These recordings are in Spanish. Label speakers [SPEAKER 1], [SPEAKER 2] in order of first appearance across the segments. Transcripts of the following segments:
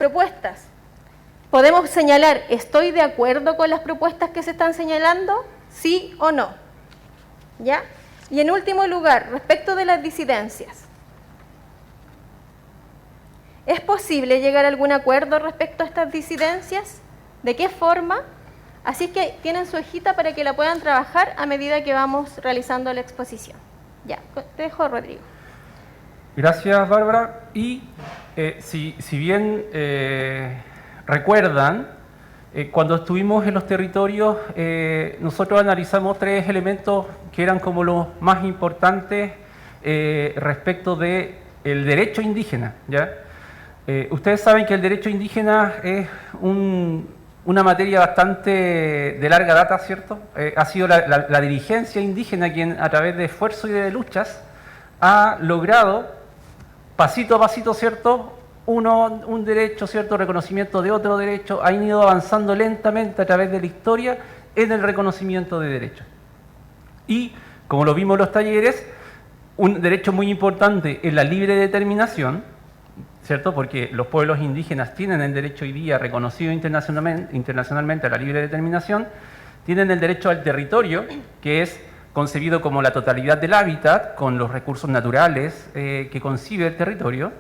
[SPEAKER 1] Propuestas. Podemos señalar, ¿estoy de acuerdo con las propuestas que se están señalando? ¿Sí o no? ¿Ya? Y en último lugar, respecto de las disidencias. ¿Es posible llegar a algún acuerdo respecto a estas disidencias? ¿De qué forma? Así es que tienen su hojita para que la puedan trabajar a medida que vamos realizando la exposición. Ya, te dejo, Rodrigo.
[SPEAKER 2] Gracias, Bárbara. Y si bien recuerdan, cuando estuvimos en los territorios, nosotros analizamos tres elementos que eran como los más importantes respecto del derecho indígena, ¿ya? Ustedes saben que el derecho indígena es una materia bastante de larga data, ¿cierto? Ha sido la dirigencia indígena quien, a través de esfuerzo y de luchas, ha logrado, pasito a pasito, ¿cierto?, un derecho, ¿cierto?, reconocimiento de otro derecho, han ido avanzando lentamente a través de la historia en el reconocimiento de derechos. Y, como lo vimos en los talleres, un derecho muy importante es la libre determinación, ¿cierto?, porque los pueblos indígenas tienen el derecho hoy día reconocido internacionalmente a la libre determinación, tienen el derecho al territorio, que es concebido como la totalidad del hábitat, con los recursos naturales que concibe el territorio,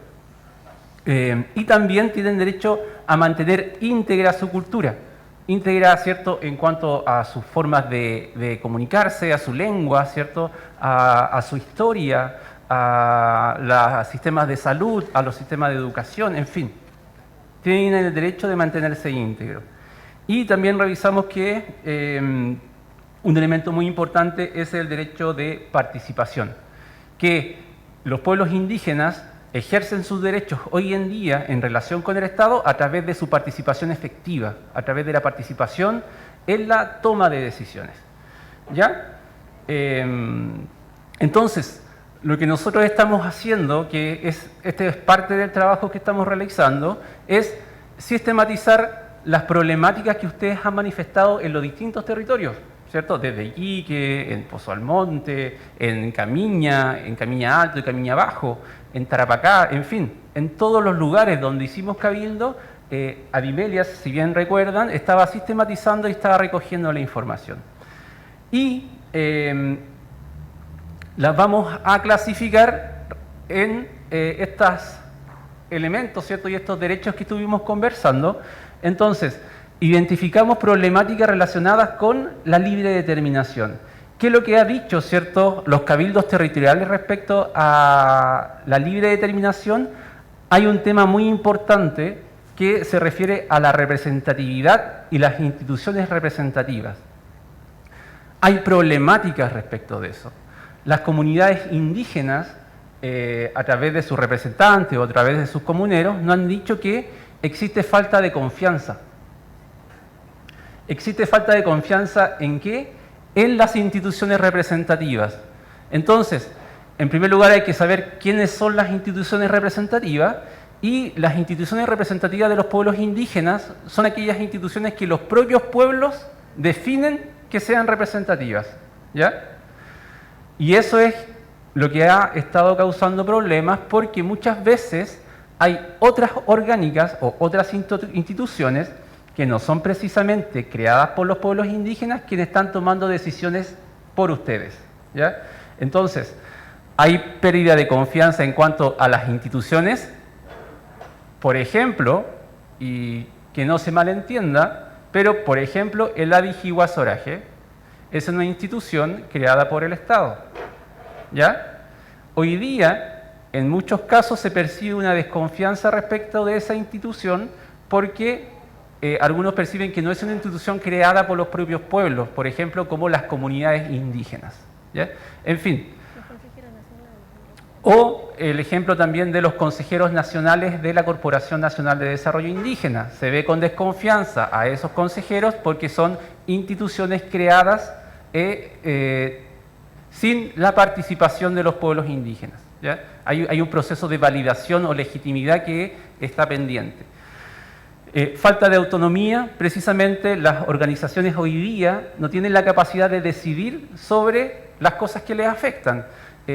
[SPEAKER 2] y también tienen derecho a mantener íntegra su cultura, íntegra, ¿cierto?, en cuanto a sus formas de comunicarse, a su lengua, ¿cierto?, a su historia, a los sistemas de salud, a los sistemas de educación, en fin, tienen el derecho de mantenerse íntegro. Y también revisamos que un elemento muy importante es el derecho de participación, que los pueblos indígenas ejercen sus derechos hoy en día en relación con el Estado a través de su participación efectiva, a través de la participación en la toma de decisiones. ¿Ya? Entonces, lo que nosotros estamos haciendo, este es parte del trabajo que estamos realizando, es sistematizar las problemáticas que ustedes han manifestado en los distintos territorios, ¿cierto? Desde Iquique, en Pozo Almonte, en Camiña Alto y Camiña Bajo, en Tarapacá, en fin, en todos los lugares donde hicimos cabildo, Adimelias, si bien recuerdan, estaba sistematizando y estaba recogiendo la información. Y las vamos a clasificar en estos elementos, ¿cierto?, y estos derechos que estuvimos conversando. Entonces, identificamos problemáticas relacionadas con la libre determinación. ¿Qué es lo que ha dicho, ¿cierto?, los cabildos territoriales respecto a la libre determinación? Hay un tema muy importante que se refiere a la representatividad y las instituciones representativas. Hay problemáticas respecto de eso. Las comunidades indígenas, a través de sus representantes o a través de sus comuneros, nos han dicho que existe falta de confianza. ¿Existe falta de confianza en qué? En las instituciones representativas. Entonces, en primer lugar hay que saber quiénes son las instituciones representativas, y las instituciones representativas de los pueblos indígenas son aquellas instituciones que los propios pueblos definen que sean representativas, ¿ya? Y eso es lo que ha estado causando problemas, porque muchas veces hay otras orgánicas o otras instituciones que no son precisamente creadas por los pueblos indígenas quienes están tomando decisiones por ustedes, ¿ya? Entonces, hay pérdida de confianza en cuanto a las instituciones. Por ejemplo, y que no se malentienda, pero por ejemplo el Abijiguazoraje es una institución creada por el Estado, ¿ya? Hoy día, en muchos casos se percibe una desconfianza respecto de esa institución porque algunos perciben que no es una institución creada por los propios pueblos, por ejemplo, como las comunidades indígenas, ¿ya? En fin. O el ejemplo también de los consejeros nacionales de la Corporación Nacional de Desarrollo Indígena. Se ve con desconfianza a esos consejeros porque son instituciones creadas sin la participación de los pueblos indígenas, ¿ya? Hay un proceso de validación o legitimidad que está pendiente. Falta de autonomía, precisamente las organizaciones hoy día no tienen la capacidad de decidir sobre las cosas que les afectan.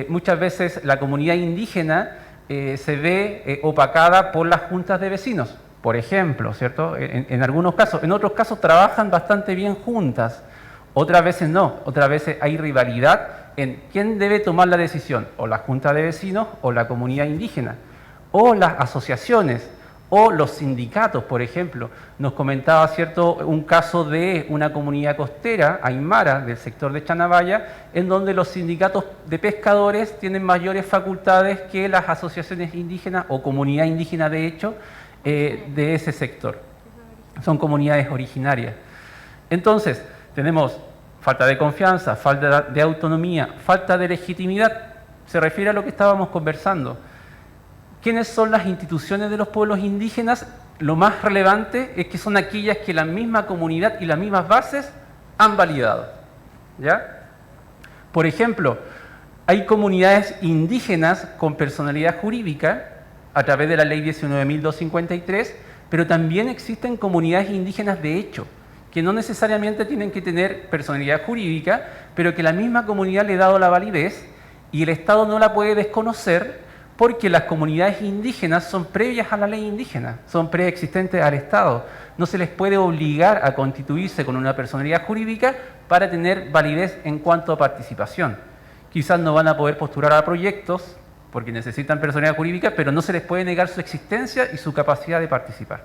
[SPEAKER 2] Muchas veces la comunidad indígena se ve opacada por las juntas de vecinos, por ejemplo, ¿cierto? En algunos casos, en otros casos trabajan bastante bien juntas, otras veces no, otras veces hay rivalidad en quién debe tomar la decisión, o la junta de vecinos, o la comunidad indígena, o las asociaciones, o los sindicatos, por ejemplo. Nos comentaba, ¿cierto?, un caso de una comunidad costera, aymara, del sector de Chanabaya, en donde los sindicatos de pescadores tienen mayores facultades que las asociaciones indígenas, o comunidad indígena, de hecho, de ese sector. Son comunidades originarias. Entonces, tenemos falta de confianza, falta de autonomía, falta de legitimidad. Se refiere a lo que estábamos conversando. ¿Quiénes son las instituciones de los pueblos indígenas? Lo más relevante es que son aquellas que la misma comunidad y las mismas bases han validado, ¿ya? Por ejemplo, hay comunidades indígenas con personalidad jurídica a través de la ley 19.253, pero también existen comunidades indígenas de hecho, que no necesariamente tienen que tener personalidad jurídica, pero que la misma comunidad le ha dado la validez y el Estado no la puede desconocer, porque las comunidades indígenas son previas a la ley indígena, son preexistentes al Estado. No se les puede obligar a constituirse con una personalidad jurídica para tener validez en cuanto a participación. Quizás no van a poder postular a proyectos porque necesitan personalidad jurídica, pero no se les puede negar su existencia y su capacidad de participar.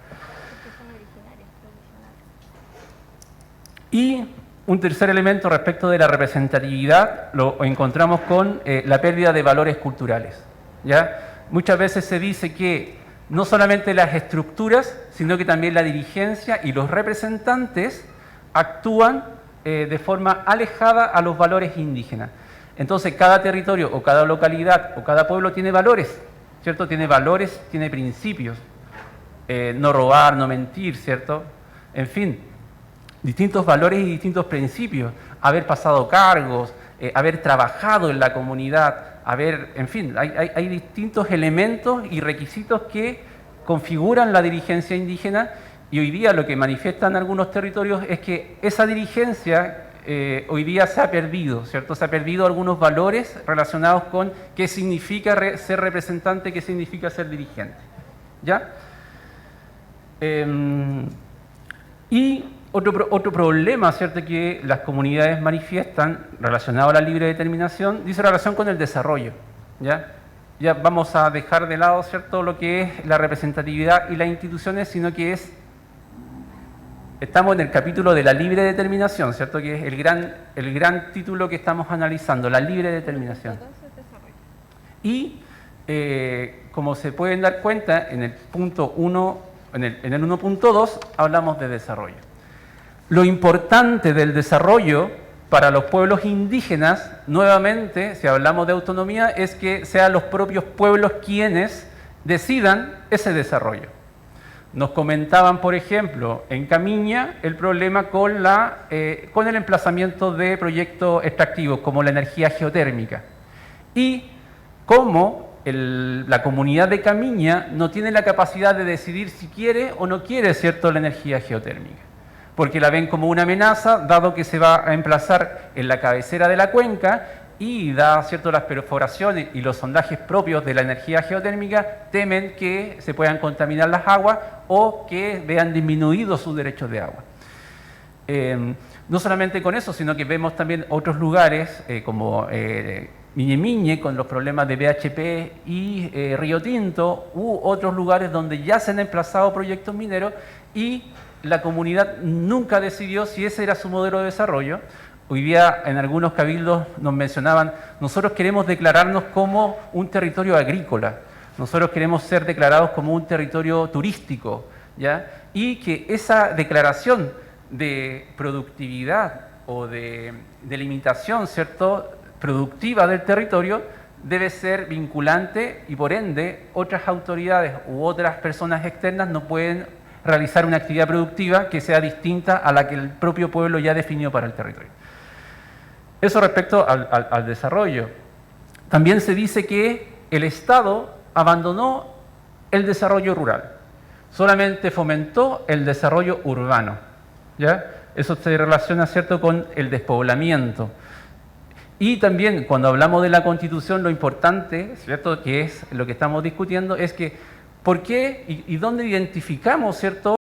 [SPEAKER 2] Y un tercer elemento respecto de la representatividad lo encontramos con la pérdida de valores culturales. ¿Ya? Muchas veces se dice que no solamente las estructuras, sino que también la dirigencia y los representantes actúan de forma alejada a los valores indígenas. Entonces, cada territorio o cada localidad o cada pueblo tiene valores, ¿cierto? Tiene valores, tiene principios. No robar, no mentir, ¿cierto? En fin, distintos valores y distintos principios. Haber pasado cargos, haber trabajado en la comunidad, en fin, hay distintos elementos y requisitos que configuran la dirigencia indígena, y hoy día lo que manifiestan algunos territorios es que esa dirigencia hoy día se ha perdido, ¿cierto? Se ha perdido algunos valores relacionados con qué significa ser representante, qué significa ser dirigente, ¿ya? Y otro problema, ¿cierto?, que las comunidades manifiestan relacionado a la libre determinación, dice relación con el desarrollo, ¿ya? Ya vamos a dejar de lado, ¿cierto?, lo que es la representatividad y las instituciones, sino que estamos en el capítulo de la libre determinación, ¿cierto?, que es el gran título que estamos analizando, la libre determinación. Y como se pueden dar cuenta, en el punto 1, en el 1.2 hablamos de desarrollo. Lo importante del desarrollo para los pueblos indígenas, nuevamente, si hablamos de autonomía, es que sean los propios pueblos quienes decidan ese desarrollo. Nos comentaban, por ejemplo, en Camiña, el problema con el emplazamiento de proyectos extractivos, como la energía geotérmica. Y cómo la comunidad de Camiña no tiene la capacidad de decidir si quiere o no quiere, ¿cierto?, la energía geotérmica, porque la ven como una amenaza, dado que se va a emplazar en la cabecera de la cuenca y, da, ¿cierto?, las perforaciones y los sondajes propios de la energía geotérmica, temen que se puedan contaminar las aguas o que vean disminuidos sus derechos de agua. No solamente con eso, sino que vemos también otros lugares como Miñe con los problemas de BHP y Río Tinto, u otros lugares donde ya se han emplazado proyectos mineros y la comunidad nunca decidió si ese era su modelo de desarrollo. Hoy día en algunos cabildos nos mencionaban, nosotros queremos declararnos como un territorio agrícola, nosotros queremos ser declarados como un territorio turístico, ¿ya? Y que esa declaración de productividad o de limitación, ¿cierto?, productiva del territorio debe ser vinculante y por ende otras autoridades u otras personas externas no pueden realizar una actividad productiva que sea distinta a la que el propio pueblo ya definió para el territorio. Eso respecto al desarrollo. También se dice que el Estado abandonó el desarrollo rural, solamente fomentó el desarrollo urbano, ¿ya? Eso se relaciona, ¿cierto?, con el despoblamiento. Y también cuando hablamos de la Constitución, lo importante, ¿cierto?, que es lo que estamos discutiendo, es que ¿Por qué y dónde identificamos, cierto?,